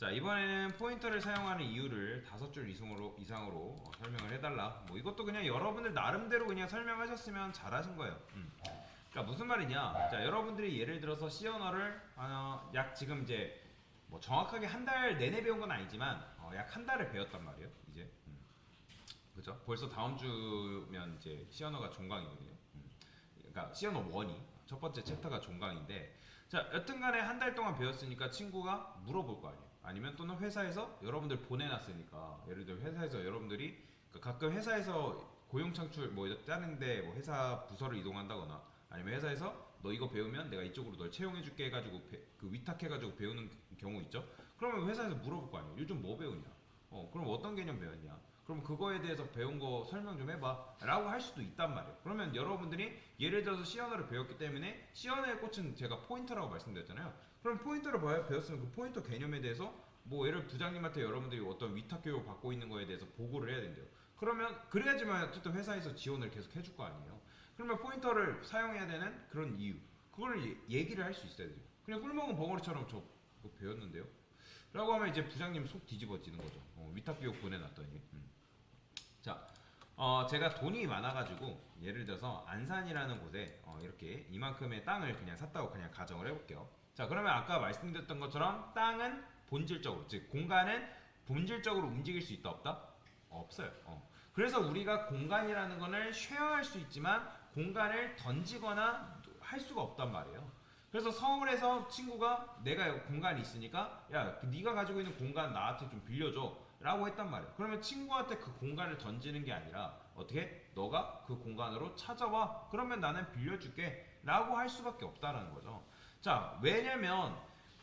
자, 이번에는 포인터를 사용하는 이유를 5줄 이상으로 설명을 해달라. 뭐 이것도 그냥 여러분들 나름대로 그냥 설명하셨으면 잘하신 거예요. 그러니까 무슨 말이냐? 자, 여러분들이 예를 들어서 C 언어를 약 지금 이제 뭐 정확하게 한 달 내내 배운 건 아니지만 약 한 달을 배웠단 말이에요. 이제 그죠? 벌써 다음 주면 이제 C 언어가 종강이거든요. 그러니까 C 언어 1이 첫 번째 챕터가 종강인데, 자, 여튼간에 한 달 동안 배웠으니까 친구가 물어볼 거 아니에요. 아니면 또는 회사에서 여러분들 보내놨으니까, 예를 들어 회사에서 여러분들이 가끔 회사에서 고용 창출 뭐 짜는데 뭐 회사 부서를 이동한다거나, 아니면 회사에서 너 이거 배우면 내가 이쪽으로 널 채용해줄게 해가지고 그 위탁해가지고 배우는 경우 있죠. 그러면 회사에서 물어볼 거 아니에요. 요즘 뭐 배우냐? 그럼 어떤 개념 배웠냐? 그럼 그거에 대해서 배운 거 설명 좀 해봐 라고 할 수도 있단 말이에요. 그러면 여러분들이 예를 들어서 C 언어를 배웠기 때문에 C 언어의 꽃은 제가 포인터라고 말씀드렸잖아요. 그럼 포인터를 배웠으면 그 포인터 개념에 대해서 뭐 예를 부장님한테 여러분들이 어떤 위탁 교육 받고 있는 거에 대해서 보고를 해야 된대요. 그러면 그래야지만 어쨌든 회사에서 지원을 계속 해줄 거 아니에요. 그러면 포인터를 사용해야 되는 그런 이유, 그거를 얘기를 할 수 있어야 돼요. 그냥 꿀먹은 벙어리처럼 저 그거 배웠는데요 라고 하면 이제 부장님 속 뒤집어지는 거죠. 위탁 교육 보내놨더니. 자, 제가 돈이 많아가지고 예를 들어서 안산이라는 곳에 이렇게 이만큼의 땅을 그냥 샀다고 그냥 가정을 해볼게요. 자, 그러면 아까 말씀드렸던 것처럼 땅은 본질적으로, 즉 공간은 본질적으로 움직일 수 있다 없다? 없어요. 그래서 우리가 공간이라는 거를 쉐어할 수 있지만 공간을 던지거나 할 수가 없단 말이에요. 그래서 서울에서 친구가 내가 공간이 있으니까 야, 네가 가지고 있는 공간 나한테 좀 빌려줘 라고 했단 말이에요. 그러면 친구한테 그 공간을 던지는 게 아니라 어떻게? 너가 그 공간으로 찾아와. 그러면 나는 빌려줄게 라고 할 수밖에 없다는 거죠. 자, 왜냐면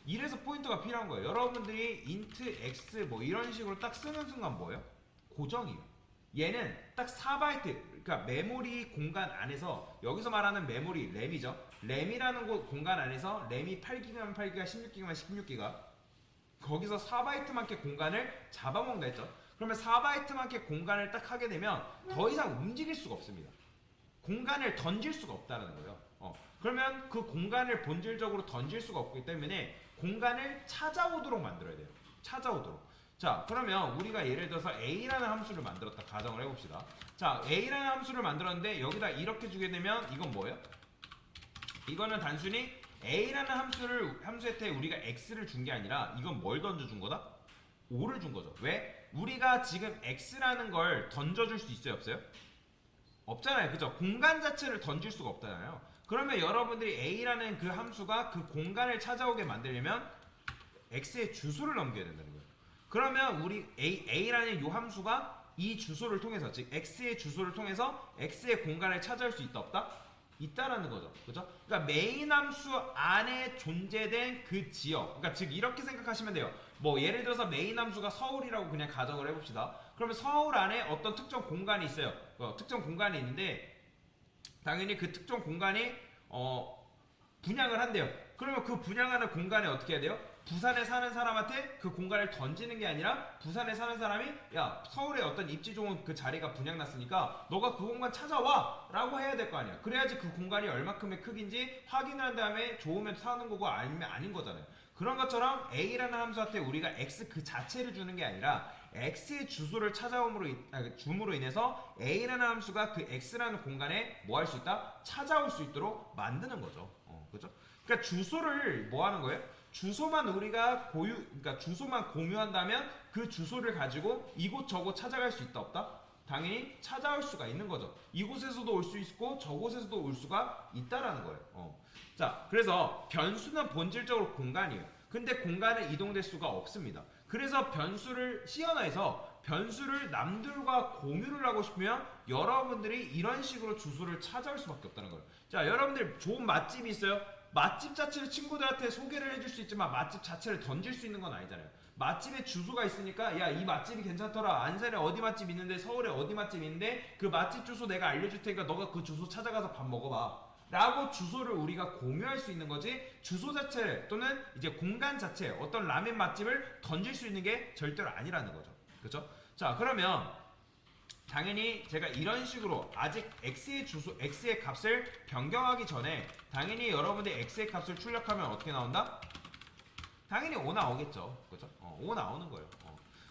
이래서 포인트가 필요한 거예요. 여러분들이 int x 뭐 이런 식으로 딱 쓰는 순간 뭐예요? 고정이에요. 얘는 딱 4바이트, 그러니까 메모리 공간 안에서, 여기서 말하는 메모리 램이죠. 램이라는 공간 안에서 램이 8기가면 8기가, 16기가면 16기가, 거기서 4바이트만큼의 공간을 잡아먹는다 했죠. 그러면 4바이트만큼의 공간을 딱 하게 되면 더 이상 움직일 수가 없습니다. 공간을 던질 수가 없다는 거예요. 그러면 그 공간을 본질적으로 던질 수가 없기 때문에 공간을 찾아오도록 만들어야 돼요. 찾아오도록. 자, 그러면 우리가 예를 들어서 A라는 함수를 만들었다 가정을 해봅시다. 자, A라는 함수를 만들었는데 여기다 이렇게 주게 되면 이건 뭐예요? 이거는 단순히 A라는 함수한테 우리가 X를 준 게 아니라 이건 뭘 던져준 거다? 5를 준 거죠. 왜? 우리가 지금 X라는 걸 던져줄 수 있어요? 없어요? 없잖아요. 그죠? 공간 자체를 던질 수가 없잖아요. 그러면 여러분들이 A라는 그 함수가 그 공간을 찾아오게 만들려면 X의 주소를 넘겨야 된다는 거예요. 그러면 우리 A라는 요 함수가 이 주소를 통해서, 즉 X의 주소를 통해서 X의 공간을 찾아올 수 있다 없다? 있다라는 거죠. 그죠? 그러니까 메인 함수 안에 존재된 그 지역, 그러니까 즉 이렇게 생각하시면 돼요. 뭐 예를 들어서 메인 함수가 서울이라고 그냥 가정을 해봅시다. 그러면 서울 안에 어떤 특정 공간이 있어요. 특정 공간이 있는데 당연히 그 특정 공간이 분양을 한대요. 그러면 그 분양하는 공간에 어떻게 해야 돼요? 부산에 사는 사람한테 그 공간을 던지는 게 아니라 부산에 사는 사람이 야, 서울에 어떤 입지 좋은 그 자리가 분양났으니까 너가 그 공간 찾아와 라고 해야 될 거 아니야. 그래야지 그 공간이 얼마큼의 크기인지 확인을 한 다음에 좋으면 사는 거고 아니면 아닌 거잖아요. 그런 것처럼 A라는 함수한테 우리가 X 그 자체를 주는 게 아니라 X의 주소를 줌으로 인해서 A라는 함수가 그 X라는 공간에 뭐 할 수 있다? 찾아올 수 있도록 만드는 거죠. 그죠? 그러니까 주소를 뭐 하는 거예요? 주소만 우리가 그러니까 주소만 공유한다면 그 주소를 가지고 이곳저곳 찾아갈 수 있다 없다? 당연히 찾아올 수가 있는 거죠. 이곳에서도 올 수 있고 저곳에서도 올 수가 있다라는 거예요. 자, 그래서 변수는 본질적으로 공간이에요. 근데 공간은 이동될 수가 없습니다. 그래서 변수를 C 언어에서 변수를 남들과 공유를 하고 싶으면 여러분들이 이런 식으로 주소를 찾아올 수밖에 없다는 거예요. 자, 여러분들 좋은 맛집이 있어요. 맛집 자체를 친구들한테 소개를 해줄 수 있지만 맛집 자체를 던질 수 있는 건 아니잖아요. 맛집에 주소가 있으니까 야, 이 맛집이 괜찮더라. 안산에 어디 맛집 있는데 서울에 어디 맛집 있는데 그 맛집 주소 내가 알려줄 테니까 너가 그 주소 찾아가서 밥 먹어봐 라고 주소를 우리가 공유할 수 있는 거지, 주소 자체 또는 이제 공간 자체 어떤 라멘 맛집을 던질 수 있는 게 절대로 아니라는 거죠. 그렇죠? 자, 그러면 당연히 제가 이런 식으로 아직 x의 값을 변경하기 전에 당연히 여러분들이 x의 값을 출력하면 어떻게 나온다? 당연히 5 나오겠죠. 그죠? O 나오는 거예요.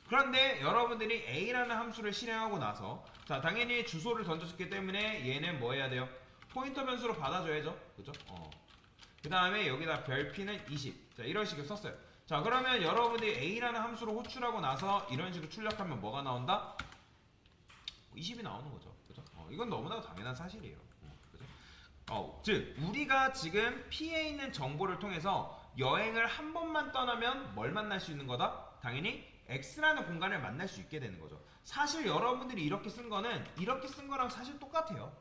그런데 여러분들이 A라는 함수를 실행하고 나서 자 당연히 주소를 던졌기 때문에 얘는 뭐 해야 돼요? 포인터 변수로 받아줘야죠. 그죠? 그 다음에 여기다 별 P는 20. 자 이런 식으로 썼어요. 자 그러면 여러분들이 A라는 함수를 호출하고 나서 이런 식으로 출력하면 뭐가 나온다? 20이 나오는 거죠. 그죠? 이건 너무나 당연한 사실이에요. 그죠? 즉 우리가 지금 P에 있는 정보를 통해서 여행을 한 번만 떠나면 뭘 만날 수 있는 거다? 당연히 X라는 공간을 만날 수 있게 되는 거죠. 사실 여러분들이 이렇게 쓴 거는 이렇게 쓴 거랑 사실 똑같아요.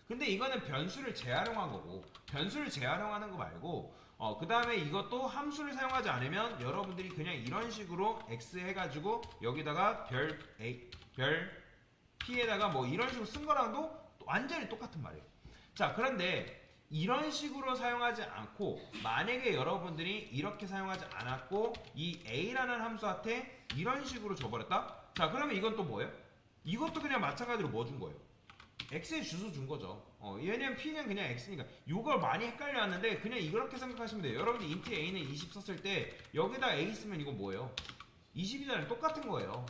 근데 이거는 변수를 재활용한 거고 변수를 재활용하는 거 말고 그 다음에 이것도 함수를 사용하지 않으면 여러분들이 그냥 이런 식으로 X 해가지고 여기다가 별 P에다가 뭐 이런 식으로 쓴 거랑도 완전히 똑같은 말이에요. 자 그런데 이런 식으로 사용하지 않고 만약에 여러분들이 이렇게 사용하지 않았고 이 A라는 함수한테 이런 식으로 줘버렸다? 자 그러면 이건 또 뭐예요? 이것도 그냥 마찬가지로 뭐 준 거예요? X의 주소 준 거죠. 왜냐면 P는 그냥 X니까 이걸 많이 헷갈려 하는데 그냥 이렇게 생각하시면 돼요. 여러분들 int A는 20 썼을 때 여기다 A 쓰면 이거 뭐예요? 20이잖아요. 똑같은 거예요.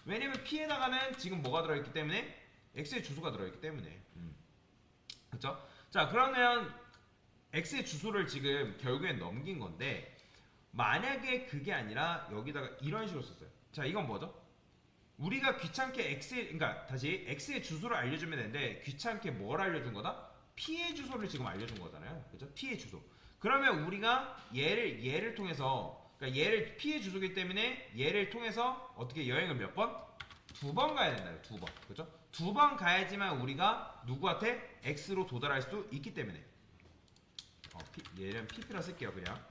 왜냐면 P에다가는 지금 뭐가 들어있기 때문에 X의 주소가 들어있기 때문에 그렇죠? 자 그러면 X의 주소를 지금 결국엔 넘긴 건데 만약에 그게 아니라 여기다가 이런 식으로 썼어요. 자 이건 뭐죠? 우리가 귀찮게 그러니까 다시 X의 주소를 알려주면 되는데 귀찮게 뭘 알려준 거다? P의 주소를 지금 알려준 거잖아요. 그죠? P의 주소. 그러면 우리가 얘를 통해서 그러니까 얘를 P의 주소기 때문에 얘를 통해서 어떻게 여행을 몇 번? 2번 가야 된다. 2번. 그죠? 2번 가야지만 우리가 누구한테 X로 도달할 수 있기 때문에 얘는 PP라 쓸게요. 그냥.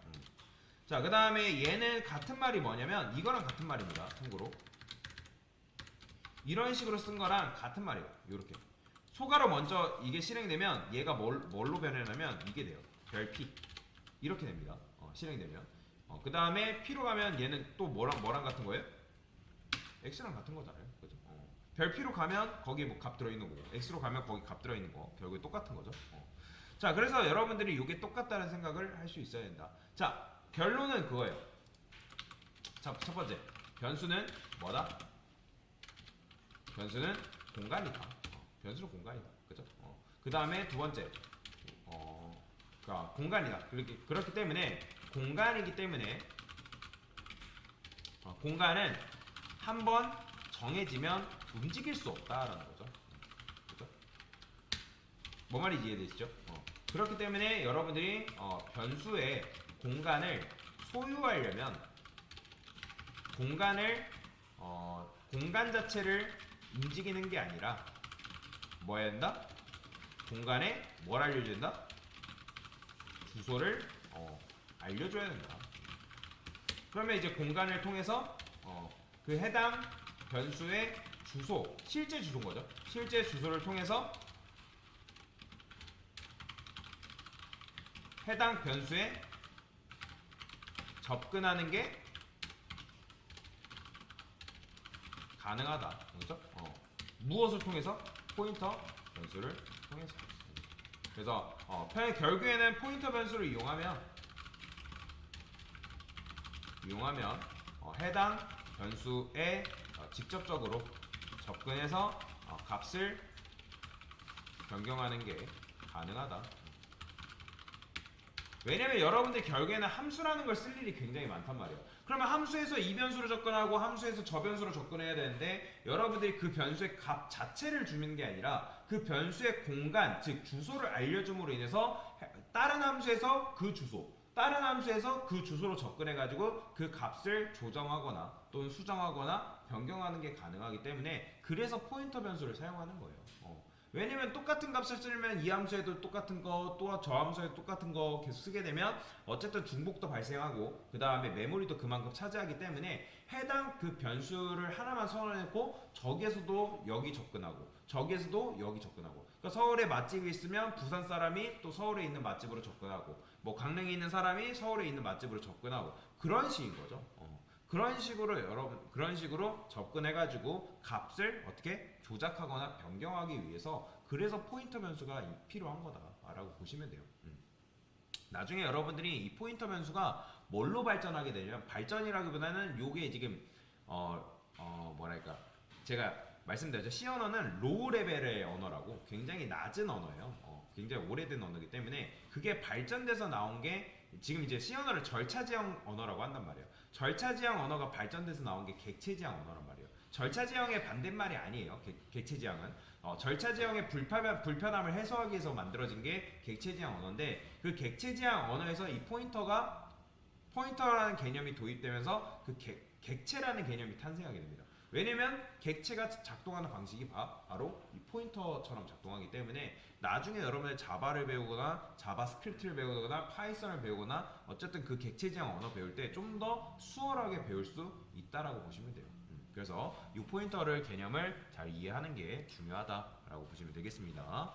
자, 그 다음에 얘는 같은 말이 뭐냐면 이거랑 같은 말입니다. 참고로. 이런 식으로 쓴 거랑 같은 말이에요. 요렇게. 소가로 먼저 이게 실행되면 얘가 뭘로 변하냐면 이게 돼요. 별 P. 이렇게 됩니다. 실행되면. 그 다음에 P로 가면 얘는 또 뭐랑 같은 거예요? X랑 같은 거잖아요. 그죠? 별 P로 가면 거기에 뭐 값 들어있는 거고 X로 가면 거기 값 들어있는 거. 결국에 똑같은 거죠. 자, 그래서 여러분들이 이게 똑같다는 생각을 할 수 있어야 된다. 자, 결론은 그거예요. 자, 첫 번째. 변수는 뭐다? 변수는 공간이다. 변수는 공간이다. 그죠? 그 다음에 두 번째. 그러니까 공간이다. 그렇기 때문에 공간이기 때문에 공간은 한번 정해지면 움직일 수 없다라는 거죠. 그죠? 뭐 말인지 이해되시죠? 그렇기 때문에 여러분들이 변수의 공간을 소유하려면 공간 자체를 움직이는 게 아니라 뭐 해야 된다? 공간에 뭘 알려줘야 된다? 주소를 알려줘야 된다. 그러면 이제 공간을 통해서 그 해당 변수의 주소, 실제 주소인 거죠. 실제 주소를 통해서 해당 변수에 접근하는 게 가능하다. 그렇죠? 무엇을 통해서? 포인터 변수를 통해서. 그래서 결국에는 포인터 변수를 이용하면 해당 변수에 직접적으로 접근해서 값을 변경하는 게 가능하다. 왜냐면 여러분들 결국에는 함수라는 걸 쓸 일이 굉장히 많단 말이에요. 그러면 함수에서 이 변수로 접근하고 함수에서 저 변수로 접근해야 되는데 여러분들이 그 변수의 값 자체를 주는 게 아니라 그 변수의 공간, 즉 주소를 알려줌으로 인해서 다른 함수에서 그 주소, 다른 함수에서 그 주소로 접근해가지고 그 값을 조정하거나 또는 수정하거나 변경하는 게 가능하기 때문에 그래서 포인터 변수를 사용하는 거예요. 왜냐면 똑같은 값을 쓰면 이 함수에도 똑같은 거, 또 저 함수에도 똑같은 거 계속 쓰게 되면 어쨌든 중복도 발생하고 그 다음에 메모리도 그만큼 차지하기 때문에 해당 그 변수를 하나만 선언해놓고 저기에서도 여기 접근하고 저기에서도 여기 접근하고 그러니까 서울에 맛집이 있으면 부산 사람이 또 서울에 있는 맛집으로 접근하고 뭐 강릉에 있는 사람이 서울에 있는 맛집으로 접근하고 그런 식인 거죠. 그런 식으로 접근해가지고 값을 어떻게 조작하거나 변경하기 위해서 그래서 포인터 변수가 필요한 거다라고 보시면 돼요. 나중에 여러분들이 이 포인터 변수가 뭘로 발전하게 되냐면 발전이라기보다는 요게 지금 뭐랄까 제가 말씀드렸죠. C 언어는 로우 레벨의 언어라고 굉장히 낮은 언어예요. 굉장히 오래된 언어이기 때문에 그게 발전돼서 나온 게 지금 이제 C 언어를 절차지형 언어라고 한단 말이에요. 절차지형 언어가 발전돼서 나온 게 객체지형 언어란 말이에요. 절차지형의 반대말이 아니에요. 객체지형은 절차지형의 불편함을 해소하기 위해서 만들어진 게 객체지형 언어인데 그 객체지형 언어에서 이 포인터라는 개념이 도입되면서 그 객체라는 개념이 탄생하게 됩니다. 왜냐면 객체가 작동하는 방식이 바로 이 포인터처럼 작동하기 때문에 나중에 여러분들 자바를 배우거나 자바스크립트를 배우거나 파이썬을 배우거나 어쨌든 그 객체지형 언어 배울 때 좀 더 수월하게 배울 수 있다라고 보시면 돼요. 그래서 이 포인터를 개념을 잘 이해하는 게 중요하다라고 보시면 되겠습니다.